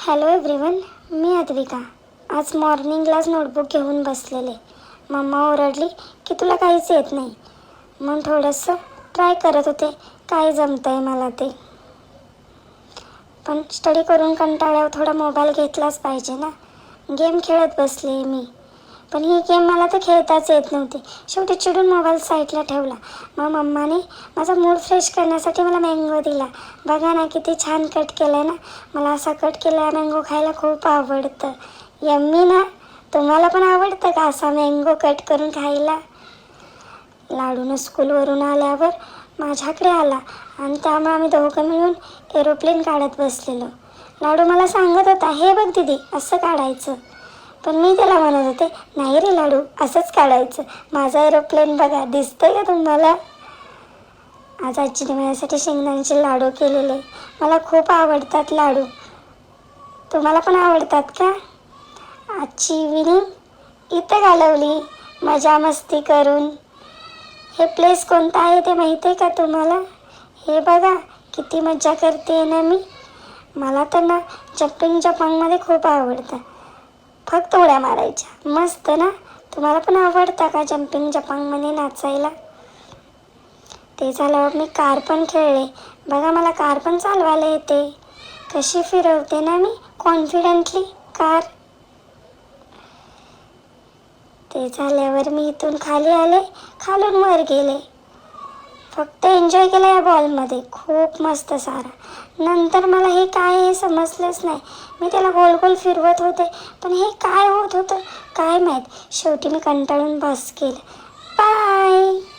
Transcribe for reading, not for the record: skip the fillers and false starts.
Hello everyone, मी अद्विका. आज मॉर्निंगलाच notebook घेऊन बसलेले. मम्मा ओरडली की तुला काहीच येत नाही. मग थोडंसं ट्राय करत होते, काय जमतं आहे मला ते. पण स्टडी करून कंटाळ्यावर थोडा मोबाईल घेतलाच पाहिजे ना. गेम खेळत बसले मी. पण ही गेम मला तर खेळताच येत नव्हती. शेवटी चिडून मोबाईल साईडला ठेवला. मग मम्माने माझा मूड फ्रेश करण्यासाठी मला मँगो दिला. बघा ना किती छान कट केलं आहे ना. मला असा कट केलेला मँगो खायला खूप आवडतं. यम्मी ना. तुम्हाला पण आवडतं का असा मँगो कट करून खायला? लाडूनं स्कूलवरून आल्यावर माझ्याकडे आला आणि त्यामुळे आम्ही दोघं मिळून एरोप्लेन काढत बसलेलो. लाडू मला सांगत होता, हे बघ दीदी असं काढायचं. पण मी त्याला म्हणत होते, नाही रे लाडू, असंच काढायचं. माझा एरोप्लेन बघा, दिसतंय का तुम्हाला? आज आजीने माझ्यासाठी शेंगदाण्याचे लाडू केलेले. मला खूप आवडतात लाडू. तुम्हाला पण आवडतात का? आजची इव्हिनिंग इथं घालवली मजा मस्ती करून. हे प्लेस कोणतं आहे ते माहिती आहे का तुम्हाला? हे बघा किती मजा करते ना मी. मला तर ना जंपिंग जपांगमध्ये खूप आवडतं. फक्त उड्या मारायच्या. मस्त ना. तुम्हाला पण आवडतं का जंपिंग जपांगमध्ये नाचायला? ते झाल्यावर मी कार पण खेळले. बघा मला कार पण चालवायला येते. कशी फिरवते ना मी कॉन्फिडेंटली कार. ते झाल्यावर मी इथून खाली आले, खालून वर गेले. फक्त एन्जॉय केलं या बॉलमध्ये खूप मस्त सारा. नंतर मला हे काय हे समजलंच नाही. मी त्याला गोल गोल फिरवत होते, पण हे काय होत होतं काय माहीत. शेवटी मी कंटाळून बस केलं. बाय.